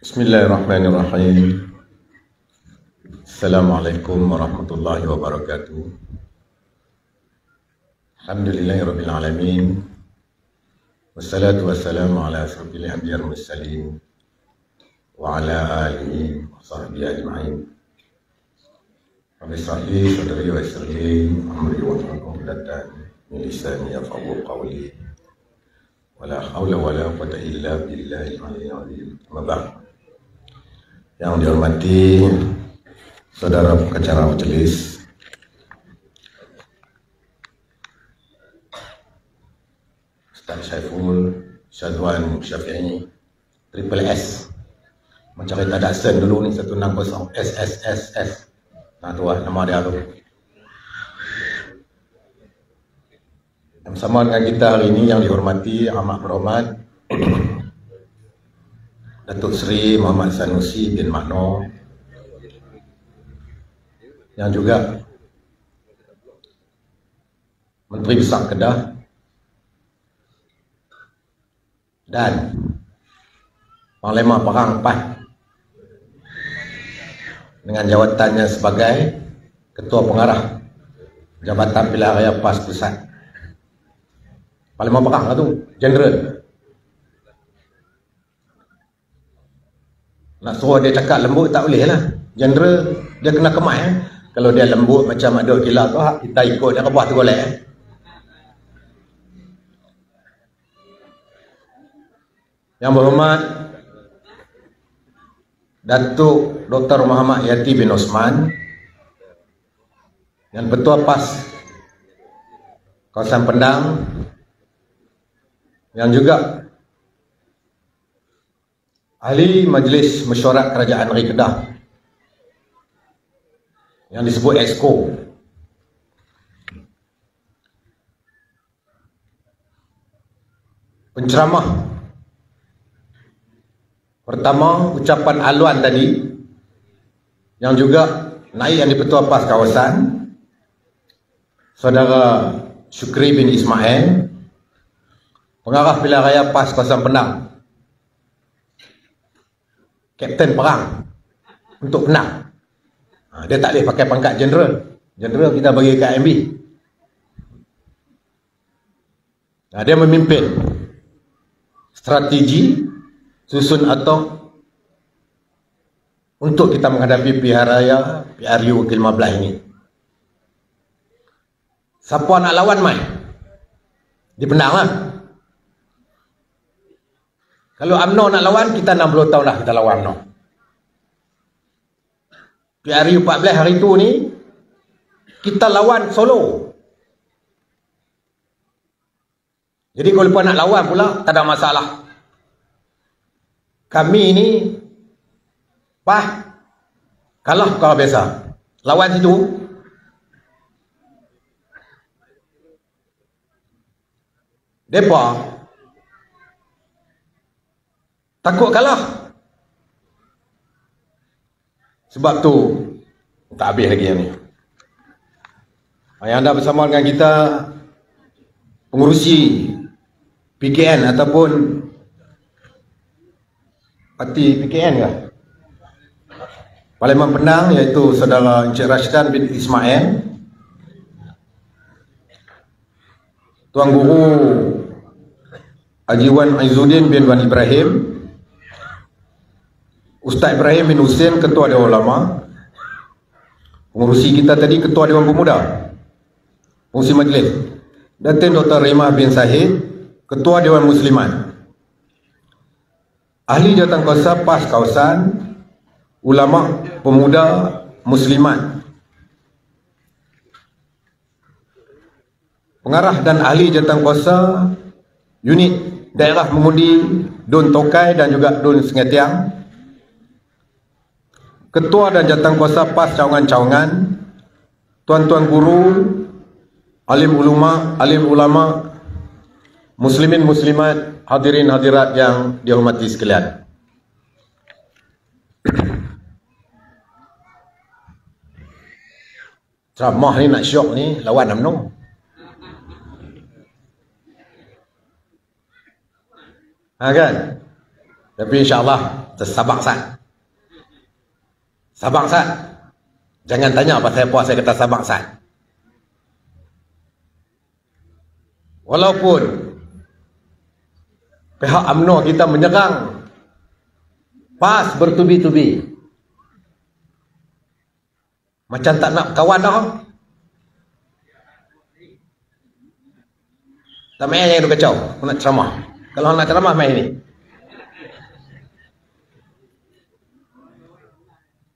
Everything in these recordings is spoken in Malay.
Bismillahirrahmanirrahim. Assalamualaikum warahmatullahi wabarakatuh. Alhamdulillahirabbil alamin. Wassalatu wassalamu ala asyrafil anbiya'i wal mursalin wa ala alihi wa sahbihi ajma'in. Rabbi shrah li sadri wa yassir li amri wahlul 'uqdatam min lisani yafqahu qawli. Wala haula wala quwwata illa billahil aliyyil azim. Amma ba'd. Yang dihormati saudara pengacara majelis, Ustaz Saiful Syazwan Syafi'i, Triple S. Macam kita ada sen dulu ni 160 SSSS. Nah tu lah nama dia tu. Yang bersama dengan kita hari ini yang dihormati amat berhormat Datuk Seri Muhammad Sanusi bin Makno, yang juga Menteri Besar Kedah dan Panglima Perang PAS dengan jawatannya sebagai Ketua Pengarah Jabatan Pilihan Raya PAS Pusat. Panglima Perang lah tu, Jeneral. Nak suruh dia cakap lembut tak boleh lah. Jeneral dia kena kemas Kalau dia lembut macam ada gila tu, kita ikut dia rebah tu boleh Yang berhormat Datuk Dr. Muhammad Yati bin Osman, yang Ketua PAS Kawasan Pendang, yang juga Ahli Majlis Mesyuarat Kerajaan Negeri Kedah yang disebut EXCO. Penceramah pertama, ucapan aluan tadi, yang juga naik yang di-Ketua PAS Kawasan, Saudara Syukri bin Ismail, Pengarah Pilihan Raya PAS Kawasan Pendang, Kapten Perang untuk penang. Dia tak boleh pakai pangkat Jeneral. Jeneral kita bagi kat MB. Dia memimpin strategi susun atau untuk kita menghadapi pilihan raya PRU ke-15 ini. Siapa nak lawan mai? Di Penang lah. Kalau UMNO nak lawan, kita 60 tahun dah kita lawan UMNO. PRU 14 hari tu ni, kita lawan solo. Jadi kalau mereka nak lawan pula, tak ada masalah. Kami ni, kalah perkara biasa. Lawan situ, mereka takut kalah. Sebab tu tak habis lagi yang ni. Yang anda bersama dengan kita, pengurusi PKN ataupun parti PKN ke? Parlimen Penang, iaitu Saudara Encik Rashidan bin Ismail, Tuan Guru Haji Wan Aizuddin bin Wan Ibrahim, Ustaz Ibrahim bin Hussein, Ketua Dewan Ulama, pengurusi kita tadi Ketua Dewan Pemuda, pengurusi majlis, Datin Dr. Rimah bin Sahid, Ketua Dewan Muslimat, Ahli Jawatankuasa PAS Kawasan, Ulama Pemuda Muslimat, pengarah dan ahli jawatankuasa unit daerah mengundi Dun Tokai dan juga Dun Sungai Tiang, Ketua dan Jawatankuasa PAS Cawangan-Cawangan, tuan-tuan guru, alim ulama, muslimin muslimat, hadirin hadirat yang dihormati sekalian. Ceramah ni nak syok ni lawan UMNO. Kan? Tapi insyaAllah sabar Sat. Sabar Sat. Jangan tanya pasal apa saya kata sabar Sat. Walaupun pihak UMNO kita menyerang PAS bertubi-tubi, macam tak nak kawan dah. Tak main yang kacau. Aku nak ceramah. Kalau nak ceramah main ni.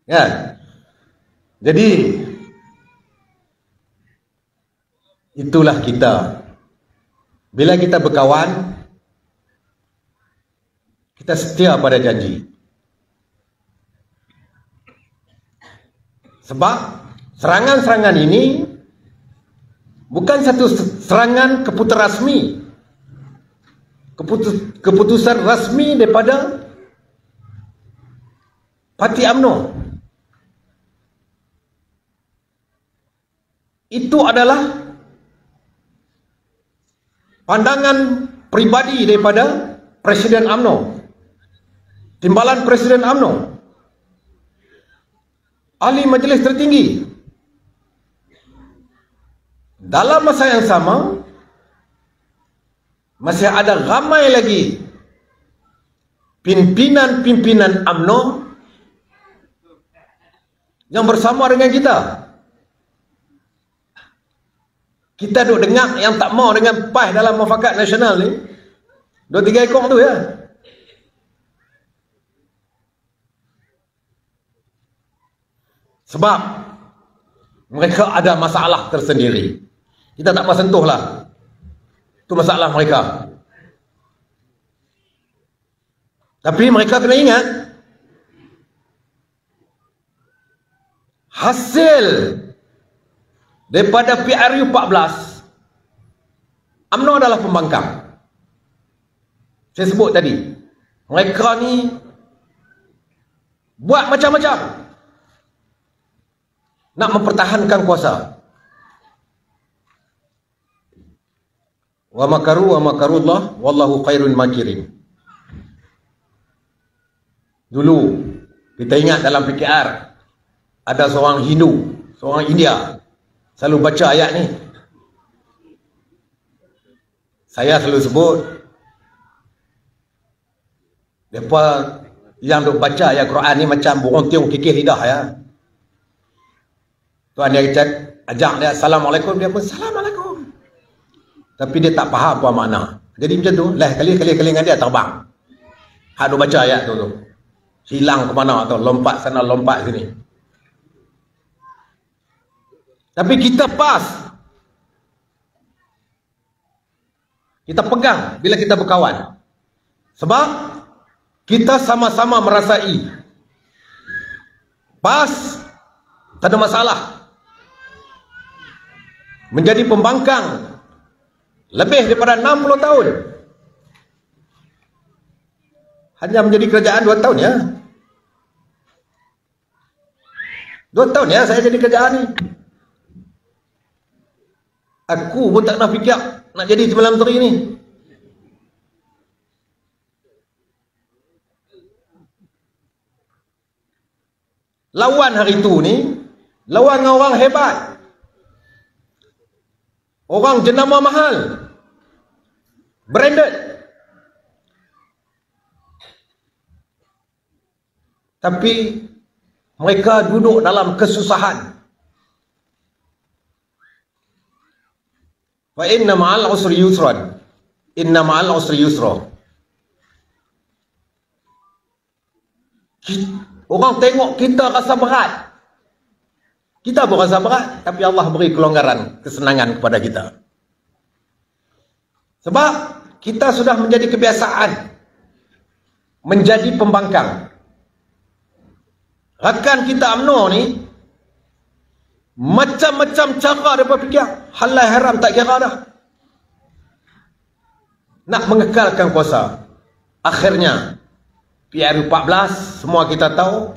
Ya. Jadi itulah kita. Bila kita berkawan, kita setia pada janji. Sebab serangan-serangan ini bukan satu serangan rasmi, keputusan rasmi daripada Parti UMNO. Itu adalah pandangan pribadi daripada Presiden UMNO, timbalan Presiden UMNO, ahli majlis tertinggi. Dalam masa yang sama, masih ada ramai lagi pimpinan-pimpinan UMNO yang bersama dengan kita. Kita duk dengar yang tak mau dengan PAS dalam mufakat nasional ni, 2-3 ekor tu ya. Sebab mereka ada masalah tersendiri. Kita tak mau sentuh lah. Itu masalah mereka. Tapi mereka kena ingat, hasil daripada PRU 14, UMNO adalah pembangkang. Saya sebut tadi, mereka ni buat macam-macam nak mempertahankan kuasa. Wa makaru wa makarullah wallahu khairul makirin. Dulu kita ingat dalam PKR ada seorang Hindu, seorang India selalu baca ayat ni. Saya selalu sebut, mereka yang duk baca ayat Quran ni macam burung tiung kikir lidah ya. Tuan dia ajak dia Assalamualaikum, dia pun Assalamualaikum. Tapi dia tak faham apa makna. Jadi macam tu, lah kali-kali dengan dia terbang. Hak duk baca ayat tu. Hilang ke mana tu, lompat sana lompat sini. Tapi kita PAS, kita pegang bila kita berkawan. Sebab kita sama-sama merasai PAS tak ada masalah menjadi pembangkang lebih daripada 60 tahun. Hanya menjadi kerajaan 2 tahun ya. 2 tahun ya saya jadi kerajaan ni. Aku pun tak nak fikir nak jadi semalam menteri ni. Lawan hari tu ni, lawan orang hebat, orang jenama mahal, branded. Tapi mereka duduk dalam kesusahan. Wa inna ma'al usri yusran. Inna ma'al usri yusra. Orang tengok kita rasa berat. Kita pun rasa berat, tapi Allah beri kelonggaran, kesenangan kepada kita. Sebab kita sudah menjadi kebiasaan menjadi pembangkang. Rakan kita UMNO ni macam-macam cara dia berfikir, halal haram tak kira dah. Nak mengekalkan kuasa. Akhirnya PRU 14 semua kita tahu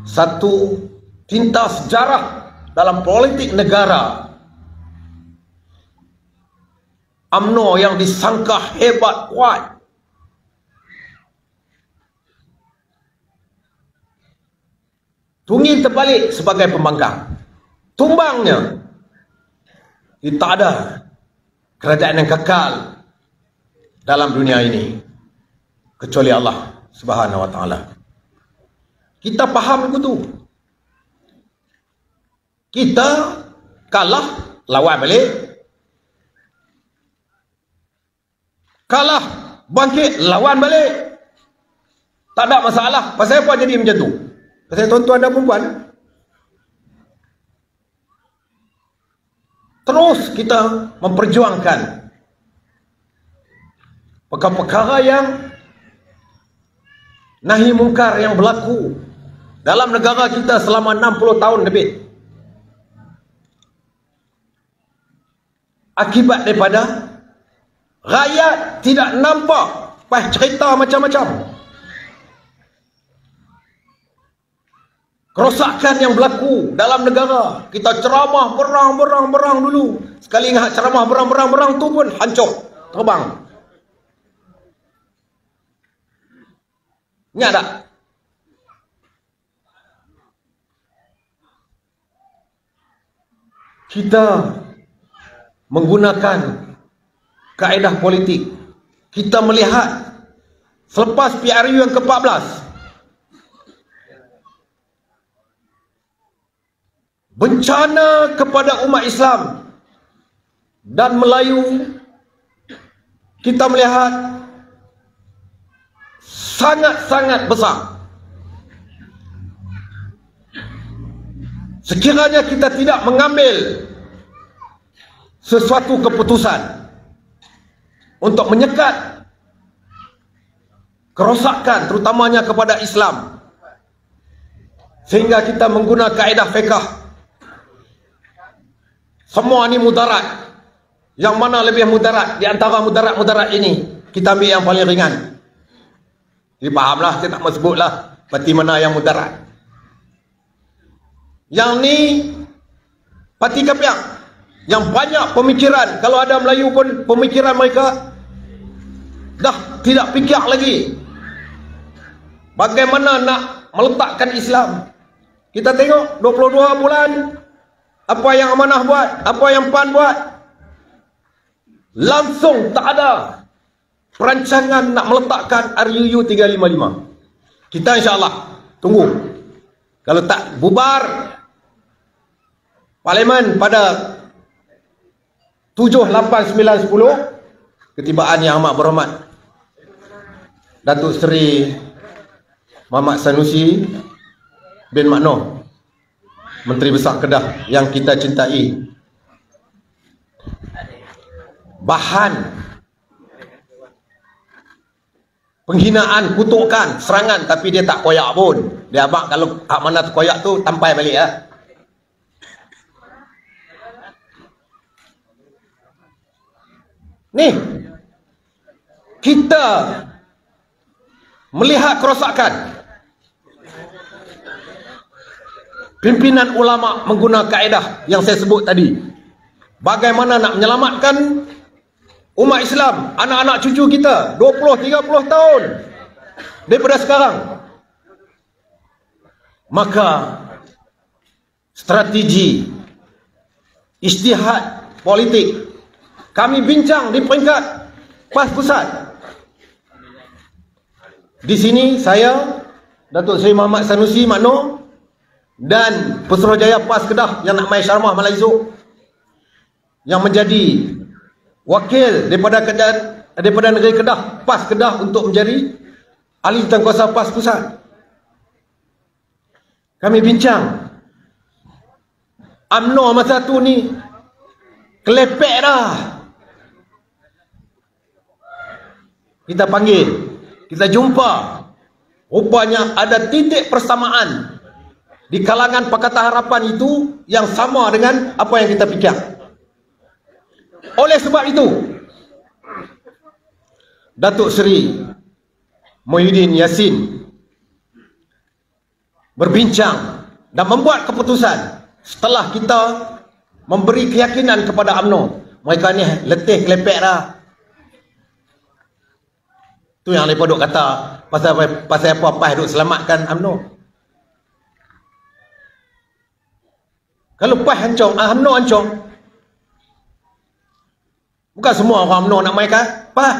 satu tinta sejarah dalam politik negara. UMNO yang disangka hebat kuat Tungin terbalik sebagai pembangkang. Tumbangnya. Tak ada kerajaan yang kekal dalam dunia ini kecuali Allah Subhanahu wa taala. Kita faham itu. Kita kalah, lawan balik. Kalah, bangkit, lawan balik. Tak ada masalah. Pasal apa jadi macam tu? Pasal tuan-tuan dan perempuan, terus kita memperjuangkan perkara-perkara yang nahi mungkar yang berlaku dalam negara kita selama 60 tahun lebih. Akibat daripada rakyat tidak nampak pas cerita macam-macam. Kerosakan yang berlaku dalam negara. Kita ceramah berang dulu. Sekali ingat ceramah berang tu pun hancur, terbang. Ingat tak? Kita menggunakan kaedah politik. Kita melihat selepas PRU yang ke-14, bencana kepada umat Islam dan Melayu, kita melihat sangat-sangat besar. Sekiranya kita tidak mengambil sesuatu keputusan untuk menyekat kerosakan terutamanya kepada Islam, sehingga kita menggunakan kaedah fiqh, semua ni mudarat. Yang mana lebih mudarat di antara mudarat-mudarat ini? Kita ambil yang paling ringan. Jadi fahamlah, saya tak mau sebutlah parti mana yang mudarat. Yang ni parti kapiak, yang banyak pemikiran. Kalau ada Melayu pun pemikiran mereka dah tidak fikir lagi bagaimana nak meletakkan Islam. Kita tengok 22 bulan apa yang Amanah buat, apa yang PAN buat, langsung tak ada perancangan nak meletakkan RUU 355. Kita insyaAllah tunggu. Kalau tak bubar Parlimen pada 7, 8, 9, 10, ketibaan Yang Amat Berhormat Datuk Seri Muhammad Sanusi bin Maknoh, Menteri Besar Kedah yang kita cintai, bahan penghinaan, kutukan, serangan, tapi dia tak koyak pun. Dia abang kalau hak mana terkoyak tu tampai balik ya. Ni kita melihat kerosakan. Pimpinan ulama menggunakan kaedah yang saya sebut tadi. Bagaimana nak menyelamatkan umat Islam, anak-anak cucu kita 20-30 tahun daripada sekarang. Maka strategi ijtihad politik kami bincang di peringkat PAS Pusat. Di sini saya, Datuk Seri Muhammad Sanusi Maknoh, dan Pesuruhjaya PAS Kedah yang nak mai Syarmah Malaysia, yang menjadi wakil daripada negeri Kedah, PAS Kedah, untuk menjadi ahli tangkuasa PAS Pusat. Kami bincang. UMNO masa tu ni kelepek dah. Kita panggil, kita jumpa. Rupanya ada titik persamaan di kalangan Pakatan Harapan itu yang sama dengan apa yang kita fikir. Oleh sebab itu, Datuk Seri Muhyiddin Yassin berbincang dan membuat keputusan setelah kita memberi keyakinan kepada UMNO. Mereka ni letih kelepek dah. Tu yang mereka duk kata pasal apa duk selamatkan UMNO. Kalau PAS hancur, UMNO hancur. Bukan semua orang UMNO nak main PAS.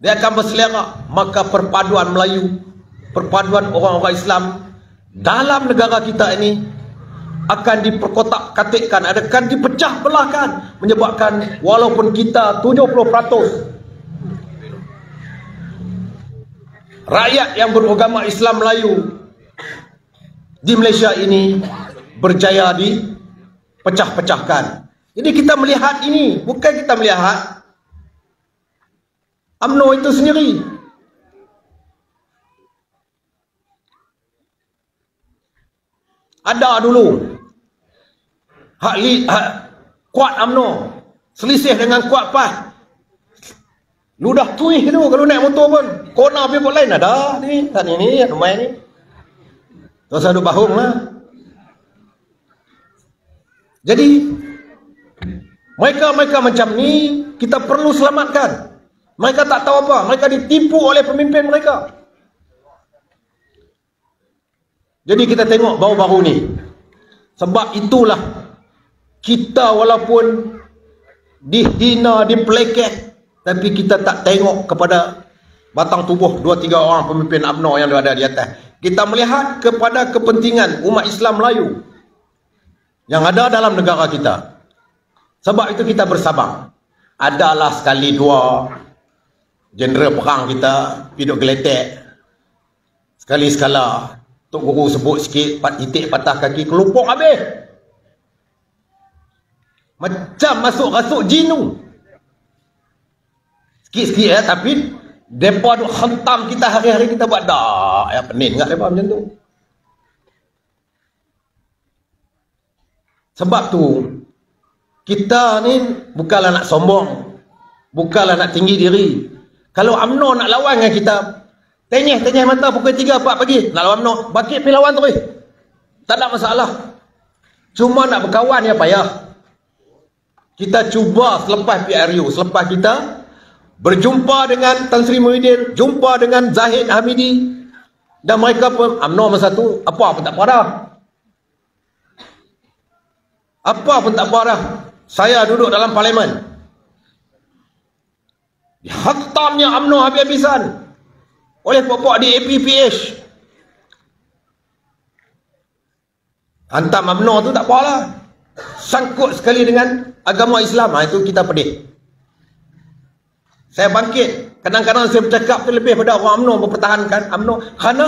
Dia akan berselera. Maka perpaduan Melayu, perpaduan orang-orang Islam dalam negara kita ini akan diperkotak-katikkan, akan dipecah belahkan, menyebabkan walaupun kita 70% rakyat yang beragama Islam Melayu di Malaysia ini berjaya dipecah-pecahkan. Jadi kita melihat ini, bukan kita melihat UMNO itu sendiri. Ada dulu hak kuat UMNO selisih dengan kuat PAS. Ludah tuih tu kalau naik motor pun. Kona pihak lain ada ni, kan ini rumah ni. Terus ada bahung lah. Jadi mereka macam ni kita perlu selamatkan. Mereka tak tahu apa, mereka ditipu oleh pemimpin mereka. Jadi kita tengok baru-baru ni. Sebab itulah kita walaupun dihina, dipelekeh, tapi kita tak tengok kepada batang tubuh 2-3 orang pemimpin UMNO yang ada di atas. Kita melihat kepada kepentingan umat Islam Melayu yang ada dalam negara kita. Sebab itu kita bersabar. Adalah sekali dua jeneral perang kita hidup geletek. Sekali-sekala Tok Guru sebut sikit, 4 titik patah kaki kelupuk habis. Macam masuk rasuk jinu. Sikit-sikit tapi mereka duk hentam kita hari-hari kita buat dah. Ya pening tak mereka macam tu. Sebab tu kita ni bukanlah nak sombong, bukanlah nak tinggi diri. Kalau UMNO nak lawan dengan kita, tenyeh mata pukul 3-4 pagi nak lawan UMNO, bakit pergi lawan terus. Tak ada masalah. Cuma nak berkawan ya payah. Kita cuba selepas PRU, selepas kita berjumpa dengan Tan Sri Muhyiddin, jumpa dengan Zahid Hamidi, dan mereka pun UMNO masa tu apa pun tak apa dah. Apa pun tak apa dah. Saya duduk dalam parlimen. Dihantamnya UMNO habis-habisan oleh pokok di APPH. Hantam UMNO tu tak apalah. Sangkut sekali dengan agama Islam. Itu kita pedih. Saya bangkit. Kadang-kadang saya bercakap tu lebih pada orang UMNO mempertahankan UMNO kerana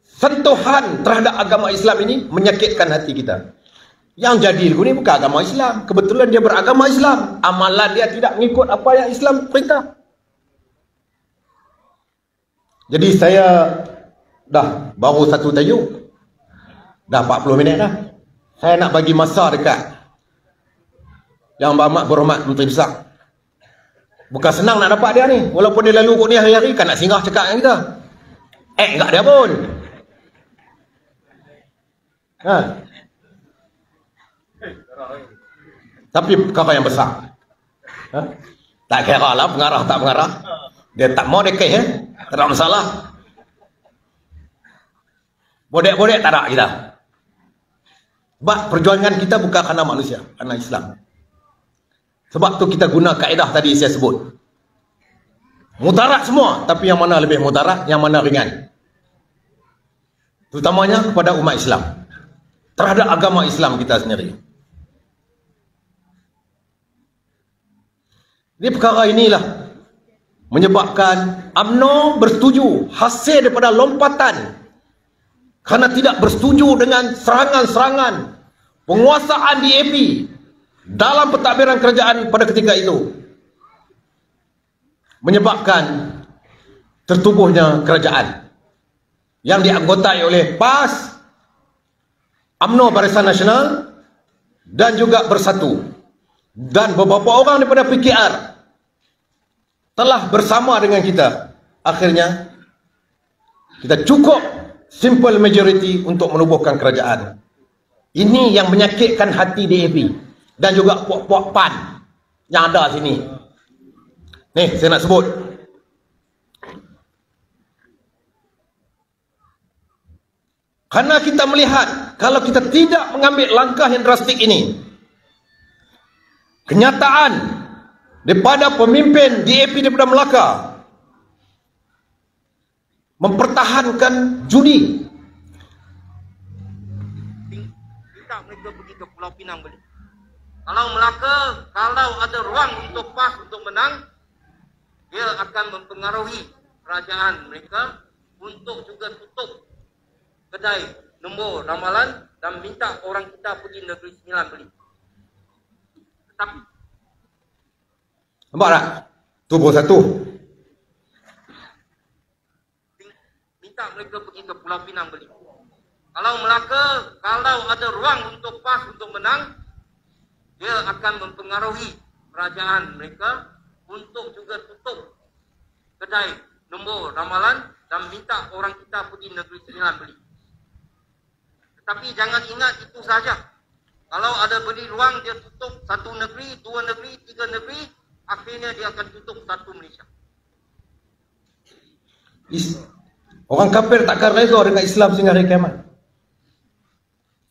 sentuhan terhadap agama Islam ini menyakitkan hati kita. Yang jadi ni bukan agama Islam. Kebetulan dia beragama Islam. Amalan dia tidak mengikut apa yang Islam perintah. Jadi saya dah baru satu tajuk. Dah 40 minit dah. Saya nak bagi masa dekat Yang Amat Berhormat Menteri Besar. Bukan senang nak dapat dia ni. Walaupun dia lalu kot ni hari-hari kan nak singgah cakap dengan kita. Enggak dia pun. Tapi perkara yang besar. Tak kira lah pengarah tak pengarah. Dia tak mau dekeh tak ada masalah. Bodek-bodek tak ada kita. Sebab perjuangan kita bukan kerana manusia, kerana Islam. Sebab tu kita guna kaedah tadi saya sebut. Mudarat semua, tapi yang mana lebih mudarat, yang mana ringan. Terutamanya kepada umat Islam. Terhadap agama Islam kita sendiri. Ini perkara inilah menyebabkan UMNO bersetuju hasil daripada lompatan kerana tidak bersetuju dengan serangan-serangan penguasaan DAP dalam pentadbiran kerajaan pada ketika itu, menyebabkan tertubuhnya kerajaan yang dianggotai oleh PAS, UMNO Barisan Nasional dan juga Bersatu. Dan beberapa orang daripada PKR telah bersama dengan kita. Akhirnya kita cukup simple majority untuk menubuhkan kerajaan. Ini yang menyakitkan hati DAP dan juga puak-puak PAN yang ada sini. Nih saya nak sebut. Karena kita melihat kalau kita tidak mengambil langkah yang drastik ini, kenyataan daripada pemimpin DAP daripada Melaka mempertahankan judi. Minta mereka pergi ke Pulau Pinang balik. Kalau Melaka, kalau ada ruang untuk PAS untuk menang, dia akan mempengaruhi kerajaan mereka untuk juga tutup kedai nombor ramalan dan minta orang kita pergi Negeri Sembilan beli. Tetapi nampak tak? Tubuh satu. minta mereka pergi ke Pulau Pinang beli. Kalau Melaka, kalau ada ruang untuk PAS untuk menang, dia akan mempengaruhi kerajaan mereka untuk juga tutup kedai nombor ramalan dan minta orang kita pergi Negeri Sembilan beli. Tapi jangan ingat itu saja. Kalau ada beri ruang, dia tutup satu negeri, dua negeri, tiga negeri, akhirnya dia akan tutup satu Malaysia. Orang kafir takkan reda dengan Islam sehingga hari kiamat.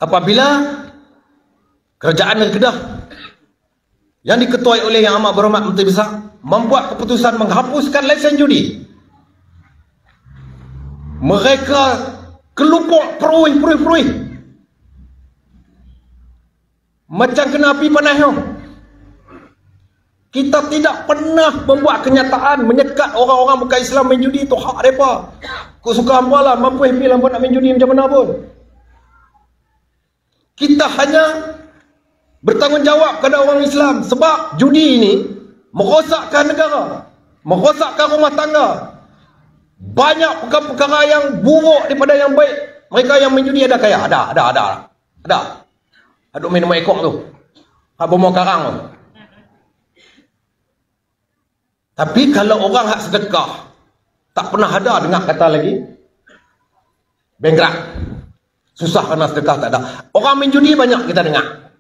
Apabila kerajaan negeri Kedah yang diketuai oleh Yang Amat Berhormat Menteri Besar membuat keputusan menghapuskan lesen judi, mereka kelupuk perui macam kena api panas. Kita tidak pernah membuat kenyataan menyekat orang-orang bukan Islam main judi. Itu hak mereka. Kau suka hampa lah, mampu happy lah nak main judi macam mana pun. Kita hanya bertanggungjawab kepada orang Islam sebab judi ini merosakkan negara, merosakkan rumah tangga. Banyak perkara-perkara yang buruk daripada yang baik. Mereka yang main judi ada kaya? Ada. Aduk minum ekor tu. Hak bomong karang tu. Tapi kalau orang hak sedekah, tak pernah ada dengar kata lagi bankrupt. Susah kerana sedekah tak ada. Orang main judi banyak kita dengar.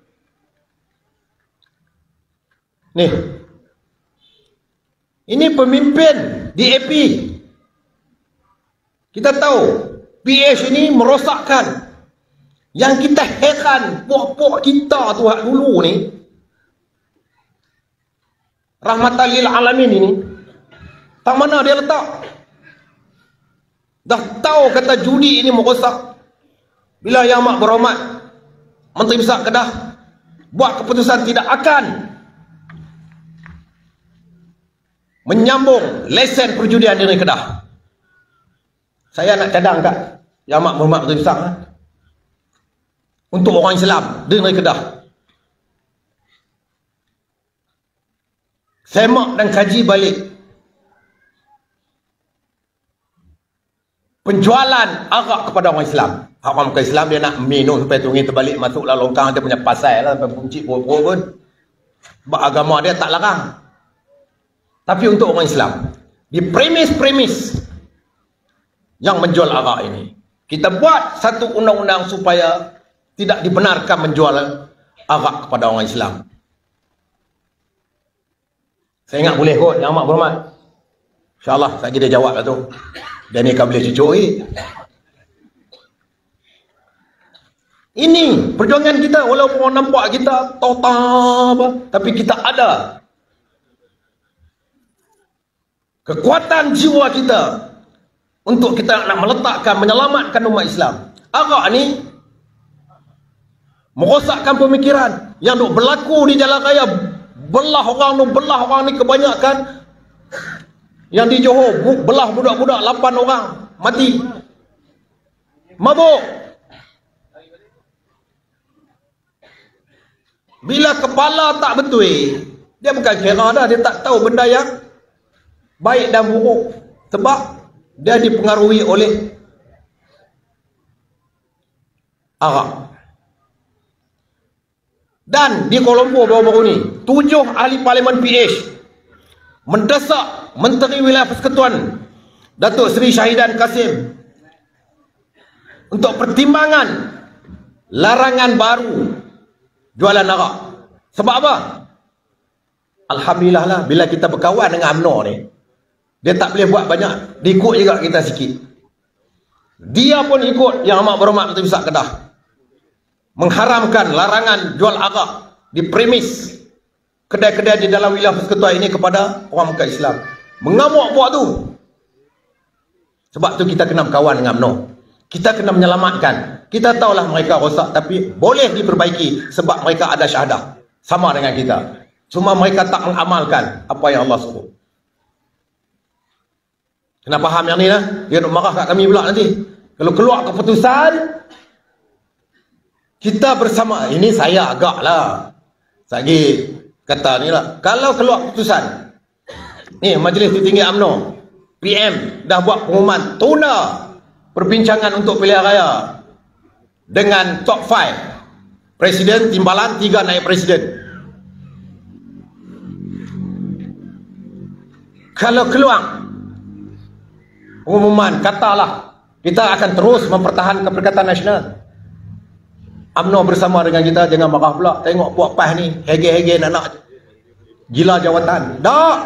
Nih. Ini pemimpin DAP. Kita tahu PH ini merosakkan. Yang kita heran, puak-puak kita tu hak dulu ni, rahmatan lil alamin ini, tak mana dia letak? Dah tahu kata judi ini merosak. Bila Yang Amat Berhormat Menteri Besar Kedah buat keputusan tidak akan menyambung lesen perjudian di negeri Kedah, saya nak cadang kat Yang Amat Berhormat Menteri Besar untuk orang Islam di negeri Kedah, semak dan kaji balik penjualan arak kepada orang Islam. Orang bukan Islam dia nak minum sampai tungi terbalik, masuklah longkang dia punya pasal lah, sampai puncik pun sebab agama dia tak larang. Tapi untuk orang Islam, di premis-premis yang menjual arak ini, kita buat satu undang-undang supaya tidak dibenarkan menjual arak kepada orang Islam. Saya ingat boleh kot Yang Amat Berhormat. InsyaAllah lagi dia jawab lah tu. Dia ni akan boleh cucuk. Ini perjuangan kita, walaupun orang nampak kita total, tapi kita ada kekuatan jiwa kita untuk kita nak meletakkan, menyelamatkan umat Islam. Arak ni merosakkan pemikiran yang duk berlaku di jalan raya. Belah orang ni kebanyakan. Yang di Johor belah budak-budak 8 orang mati mabuk. Bila kepala tak betul, dia bukan kira dah, dia tak tahu benda yang baik dan buruk sebab dia dipengaruhi oleh arak. Dan di Kuala Lumpur baru-baru ni 7 ahli parlimen PH mendesak Menteri Wilayah Persekutuan Datuk Seri Syahidan Kasim untuk pertimbangan larangan baru jualan arak. Sebab apa? Alhamdulillah lah, bila kita berkawan dengan UMNO ni, dia tak boleh buat banyak, dia ikut juga kita sikit. Dia pun ikut Yang Amat Berhormat Menteri Besar Kedah mengharamkan larangan jual arak di premis kedai-kedai di dalam wilayah persekutuan ini kepada orang bukan Islam. Mengamuk buat tu. Sebab tu kita kena berkawan dengan UMNO. Kita kena menyelamatkan. Kita tahulah mereka rosak, tapi boleh diperbaiki sebab mereka ada syahadah sama dengan kita. Cuma mereka tak mengamalkan apa yang Allah suruh. Kena faham yang ni lah. Dia nak marah kat kami pula nanti. Kalau keluar keputusan, kita bersama. Ini saya agak lah. Sagi kata ni lah. Kalau keluar keputusan, ni Majlis Tertinggi UMNO, PM dah buat pengumuman tunda perbincangan untuk pilihan raya dengan top 5 Presiden, timbalan 3 naib Presiden. Kalau keluar pengumuman, katalah kita akan terus mempertahankan Perikatan Nasional, UMNO bersama dengan kita, jangan marah pula. Tengok puak PAS ni hege-hege nak gila jawatan. Tak.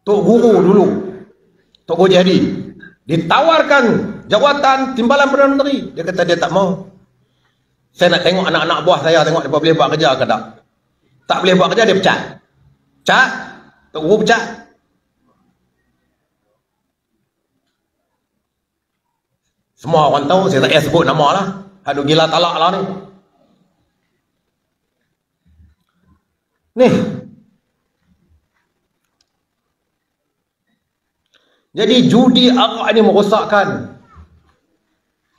Tok Guru dulu, Tok Guru Jadi ditawarkan jawatan timbalan Perdana Menteri, dia kata dia tak mau. Saya nak tengok anak-anak buah saya, tengok dia boleh buat kerja ke tak. Tak boleh buat kerja, dia pecat. Pecat, Tok Guru pecat. Semua orang tahu, saya tak payah sebut nama lah. Aduh gila talak lah ni. Ni. Jadi judi arak ini merosakkan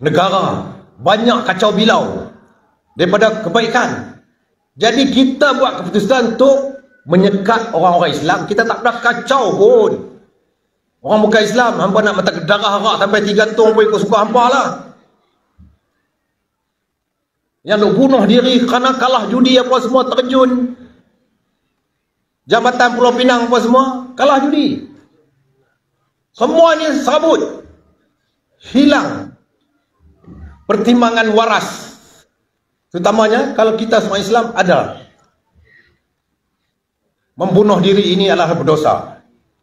negara. Banyak kacau bilau daripada kebaikan. Jadi kita buat keputusan untuk menyekat orang-orang Islam. Kita tak pernah kacau pun. Orang bukan Islam, hampa nak mata darah arak sampai 3 gantung pun ikut suka hampa lah. Yang nak bunuh diri kerana kalah judi apa semua, terjun Jabatan Pulau Pinang apa semua, kalah judi. Semua ni sabut. Hilang pertimbangan waras. Terutamanya kalau kita semua Islam ada. Membunuh diri ini adalah berdosa.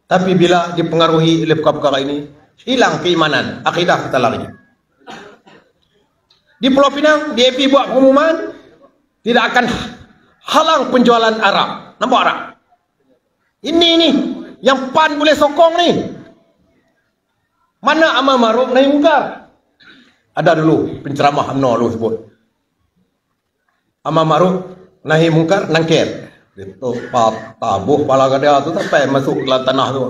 Tapi bila dipengaruhi oleh perkara-perkara ini, hilang keimanan, akidah kita lari. Di Pulau Pinang, DAP buat pengumuman tidak akan halang penjualan arak. Nampak arak? Ini yang PAN boleh sokong ni. Mana Amar Ma'ruf Nahi Munkar? Ada dulu penceramah UMNO dulu sebut. Amar Ma'ruf Nahi Munkar nangkir. Itu tabuh kepala dia tu sampai masuk ke dalam tanah tu.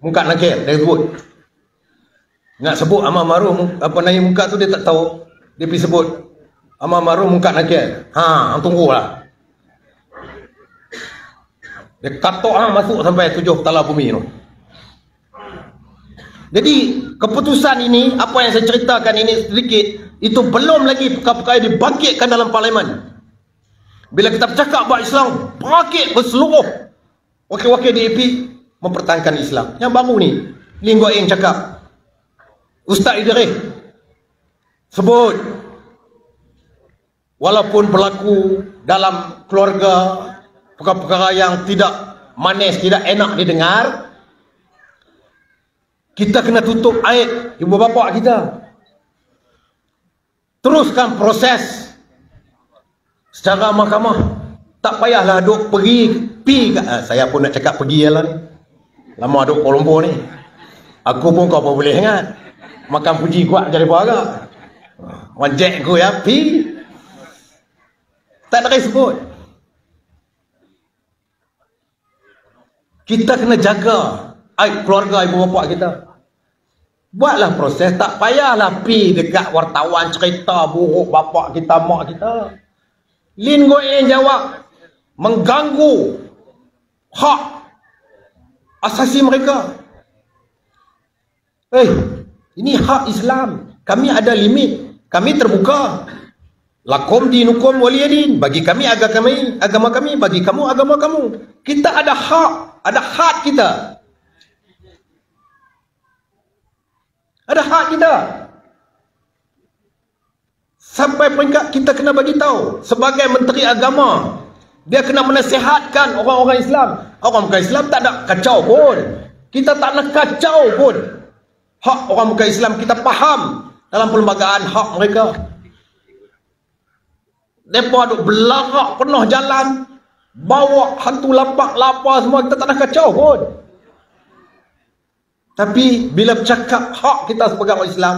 Munkar nangkir dia sebut. Nak sebut Amar Ma'ruf apa Nahi Munkar tu dia tak tahu. Dia pergi sebut Amar Ma'ruf Munkar nangkir. Hang tunggulah. Dia katok masuk sampai 7 tala bumi tu. Jadi keputusan ini, apa yang saya ceritakan ini sedikit, itu belum lagi perkara-perkara dibangkitkan dalam parlimen. Bila kita bercakap buat Islam, bangkit berseluruh wakil-wakil DAP mempertahankan Islam. Yang baru ni, Lim Guat Eng cakap, Ustaz Idris sebut, walaupun berlaku dalam keluarga perkara-perkara yang tidak manis, tidak enak didengar, kita kena tutup aib ibu bapa kita. Teruskan proses secara mahkamah. Tak payahlah duk pergi saya pun nak cakap pergi lah ni. Lama duk Kuala Lumpur ni. Aku pun kau apa boleh ingat. Makan puji kuat jadi apa agak. Orang jack aku ya, pergi. Tak ada sebut. Kita kena jaga aib keluarga ibu bapa kita. Buatlah proses, tak payahlah pi dekat wartawan cerita buruk bapa kita, mak kita. Lim Guat Eng jawab, mengganggu hak asasi mereka. Ini hak Islam. Kami ada limit. Kami terbuka. Lakum dinukum waliyadin. Bagi kami agama kami, bagi kamu agama kamu. Kita ada hak, ada hak kita. Ada hak kita. Sampai peringkat kita kena bagi tahu sebagai menteri agama, dia kena menasihatkan orang-orang Islam. Orang bukan Islam tak nak kacau pun. Kita tak nak kacau pun. Hak orang bukan Islam kita faham dalam perlembagaan hak mereka. Mereka duk belagak penuh jalan, bawa hantu lapak lapar semua, kita tak nak kacau pun. Tapi bila bercakap hak kita sebagai orang Islam,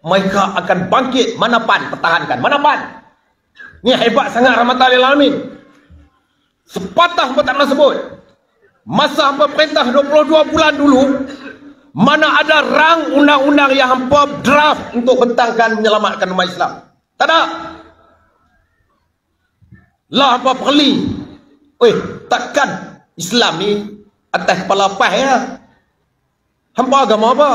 mereka akan bangkit. Mana PAN? Pertahankan. Mana PAN? Ni hebat sangat rahmatan lil alamin. Sepatah pun tak nak sebut. Masa hampa perintah 22 bulan dulu, mana ada rang undang-undang yang hampa draft untuk bentangkan menyelamatkan umat Islam? Tak ada. Lah hampa perli. Takkan Islam ni atas kepala pas ya? Hampa agama apa?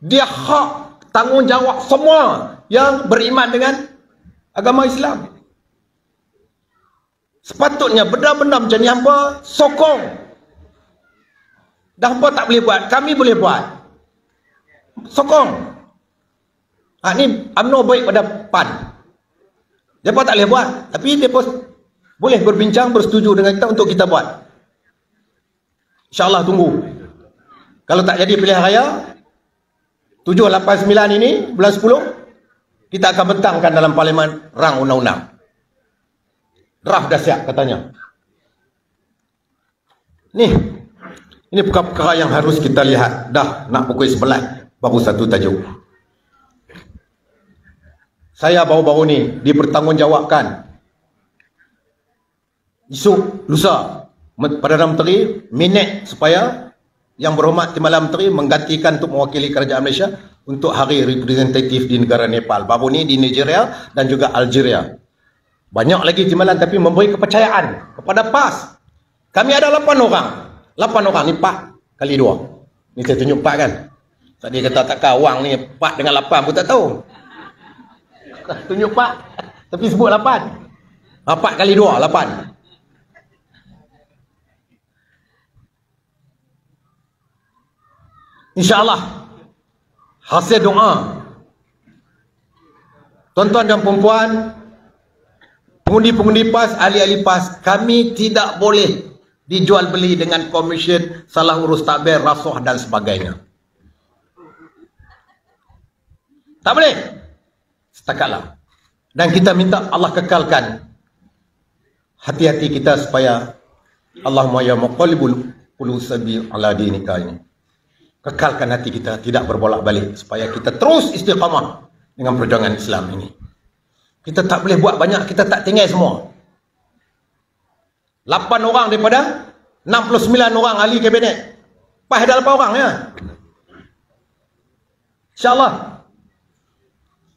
Dia hak tanggungjawab semua yang beriman dengan agama Islam. Sepatutnya benda-benda macam ni hampa sokong. Dah hampa tak boleh buat, kami boleh buat. Sokong. Ni UMNO baik pada PAN. Mereka tak boleh buat, tapi mereka boleh berbincang, bersetuju dengan kita untuk kita buat. InsyaAllah tunggu. Kalau tak jadi pilihan raya 7, 8, 9 ini bulan 10, kita akan bentangkan dalam parlimen rang undang-undang. Draft dah siap katanya. Ini perkara-perkara yang harus kita lihat. Dah nak pukul 11 baru satu tajuk. Saya baru-baru ni dipertanggungjawabkan. Esok lusa Perdana Menteri minit supaya Yang Berhormat Timbalan Menteri menggantikan untuk mewakili kerajaan Malaysia untuk hari representatif di negara Nepal. Baru ni di Nigeria dan juga Algeria. Banyak lagi timbalan tapi memberi kepercayaan kepada PAS. Kami ada 8 orang. 8 orang ni 4 kali 2. Ni saya tunjuk 4 kan. Tadi kata tak kawang ni 4 dengan 8 pun tak tahu. Tunjuk 4 tapi sebut 8. 4 kali 2, 8. InsyaAllah hasil doa tuan-tuan dan perempuan, pengundi-pengundi PAS, ahli-ahli PAS, kami tidak boleh dijual beli dengan komisen, salah urus takbir, rasuah dan sebagainya. Tak boleh. Setakatlah. Dan kita minta Allah kekalkan hati-hati kita supaya Allahumma ya muqallibul qulub sabbir ala dinika ini. Kekalkan hati kita tidak berbolak-balik supaya kita terus istiqamah dengan perjuangan Islam ini. Kita tak boleh buat banyak, kita tak tinggal semua. 8 orang daripada 69 orang ahli kabinet. PAS ada 8 orang ya. InsyaAllah.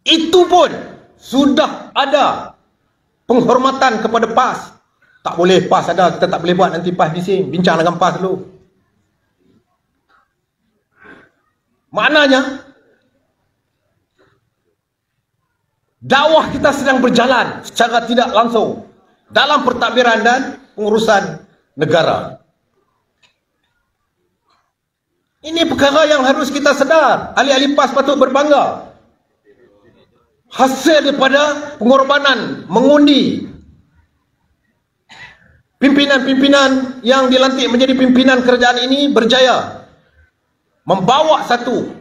Itu pun sudah ada penghormatan kepada PAS. Tak boleh PAS ada, kita tak boleh buat, nanti PAS bising. Bincang dengan PAS dulu. Maknanya dakwah kita sedang berjalan secara tidak langsung dalam pentadbiran dan pengurusan negara. Ini perkara yang harus kita sedar. Ahli-ahli PAS patut berbangga. Hasil daripada pengorbanan mengundi pimpinan-pimpinan yang dilantik menjadi pimpinan kerajaan ini berjaya membawa satu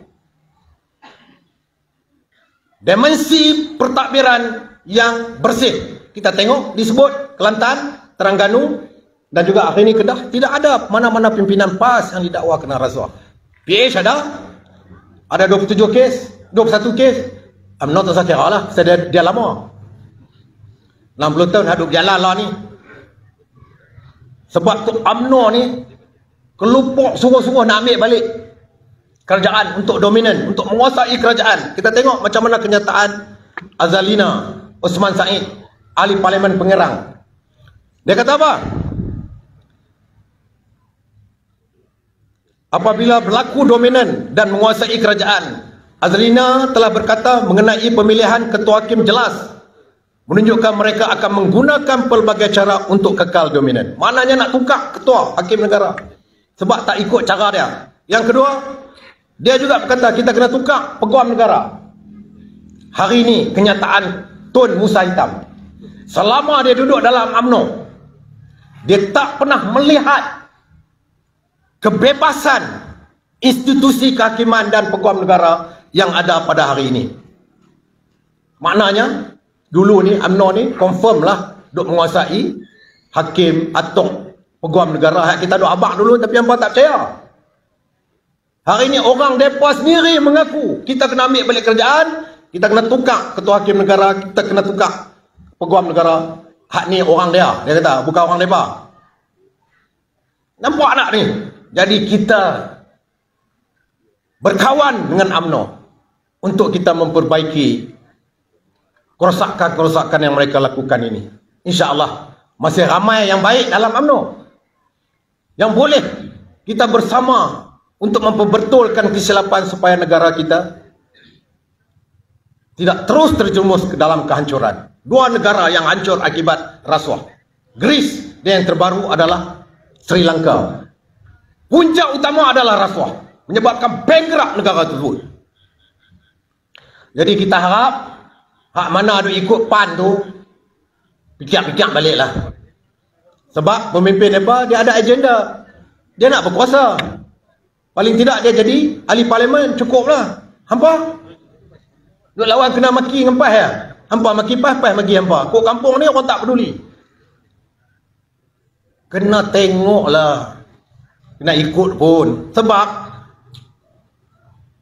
dimensi pentadbiran yang bersih. Kita tengok disebut Kelantan, Terengganu dan juga hari ini Kedah, tidak ada mana-mana pimpinan PAS yang didakwa kena rasuah. PH ada 27 kes, 21 kes. UMNO tak saya kira lah, dia lama 60 tahun hidup jalan lah ni. Sebab tu UMNO ni kelupuk sungguh-sungguh nak ambil balik kerajaan untuk dominan, untuk menguasai kerajaan. Kita tengok macam mana kenyataan Azalina Osman Said, ahli Parlimen Pengerang. Dia kata apa? Apabila berlaku dominan dan menguasai kerajaan, Azalina telah berkata mengenai pemilihan ketua hakim jelas menunjukkan mereka akan menggunakan pelbagai cara untuk kekal dominan. Maknanya nak tukar ketua hakim negara sebab tak ikut cara dia. Yang kedua, dia juga berkata kita kena tukar peguam negara. Hari ini kenyataan Tun Musa Hitam, selama dia duduk dalam UMNO, dia tak pernah melihat kebebasan institusi kehakiman dan peguam negara yang ada pada hari ini. Maknanya dulu ni UMNO ni confirm lah duk menguasai hakim atau peguam negara. Kita duk abak dulu tapi hampa tak percaya. Hari ini orang mereka sendiri mengaku kita kena ambil balik kerajaan, kita kena tukar ketua hakim negara, kita kena tukar peguam negara. Hak ni orang dia kata, bukan orang mereka. Nampak tak ni? Jadi kita berkawan dengan UMNO untuk kita memperbaiki kerosakan-kerosakan yang mereka lakukan ini. InsyaAllah masih ramai yang baik dalam UMNO yang boleh kita bersama untuk memperbetulkan kesilapan supaya negara kita tidak terus terjerumus ke dalam kehancuran. Dua negara yang hancur akibat rasuah, Greece, dan yang terbaru adalah Sri Lanka. Punca utama adalah rasuah, menyebabkan bankrupt negara tersebut. Jadi kita harap hak mana ada ikut PAN tu pikir-pikir baliklah. Sebab pemimpin apa, dia ada agenda, dia nak berkuasa. Paling tidak dia jadi ahli parlimen, cukuplah. Hampa duk lawan kena maki dengan PAS ya. Hampa maki PAS, PAS maki hampa. Kok kampung ni orang tak peduli. Kena tengoklah, kena ikut pun. Sebab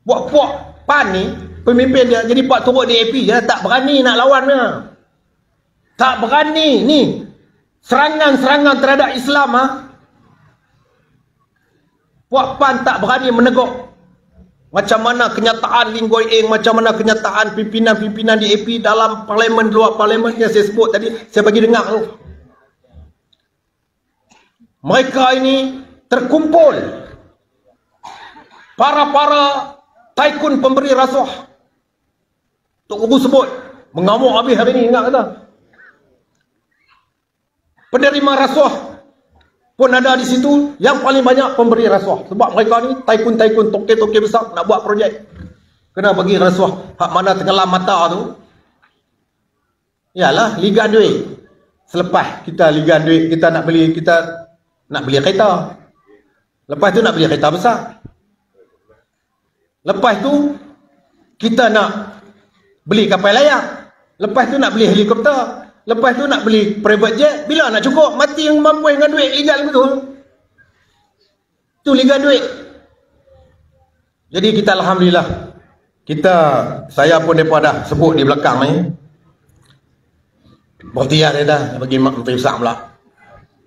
puak-puak PAN ni, pemimpin dia jadi pak turut DAP, dia tak berani nak lawan dia. Tak berani ni. Serangan-serangan terhadap Islam ha. Puak PAN tak berani menegur macam mana kenyataan Lim Goi Eng, macam mana kenyataan pimpinan-pimpinan DAP dalam parlimen, luar parlimen yang saya sebut tadi, saya bagi dengar tu. Mereka ini terkumpul para taikun pemberi rasuah. Tok Guru sebut mengamuk habis hari ni, ingat kata. Penerima rasuah pun ada di situ, yang paling banyak pemberi rasuah. Sebab mereka ni taikun-taikun, toke-toke besar nak buat projek, kena bagi rasuah. Hak mana tenggelam mata tu, ialah ligan duit. Selepas kita ligan duit, kita nak beli kereta. Lepas tu nak beli kereta besar. Lepas tu kita nak beli kapal layar. Lepas tu nak beli helikopter. Lepas tu nak beli private jet. Bila nak cukup? Mati yang mampu dengan duit ligan betul. Tu ligan duit. Jadi kita alhamdulillah, saya pun mereka dah sebut di belakang ni, berhentian dia dah bagi Menteri Besar pula.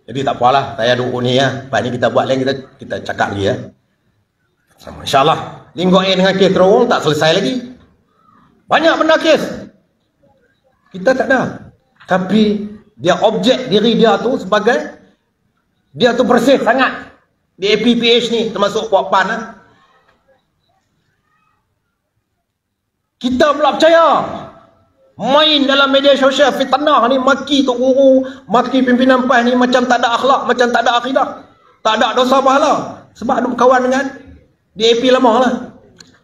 Jadi tak apalah, saya duduk ni ya. Lepas ni kita buat lain, kita cakap lagi ya. Sama insyaAllah. Lim Goi Eng dengan kes terowong tak selesai lagi. Banyak benda kes kita tak ada. Tapi dia objek diri dia tu sebagai, dia tu bersih sangat. Di APPH ni termasuk Puak PAN lah. Kita pula percaya main dalam media sosial fitnah ni, maki Tok Guru, maki pimpinan PAS ni macam tak ada akhlak, macam tak ada akidah, tak ada dosa pahala. Sebab ada kawan dengan DAP lama lah.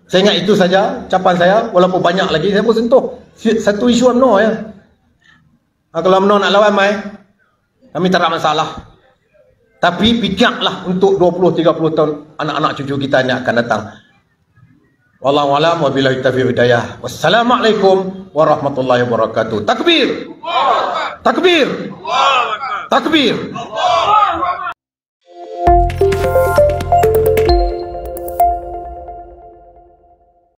Saya ingat itu saja ucapan saya. Walaupun banyak lagi, saya pun sentuh satu isu UMNO ya. Kalau UMNO nak lawan mai, kami tak ada masalah. Tapi fikirlah untuk 20-30 tahun anak-anak cucu kita yang akan datang. Wallahu a'lam wa billahi taufiq hidayah. Wassalamualaikum warahmatullahi wabarakatuh. Takbir. Takbir. Takbir.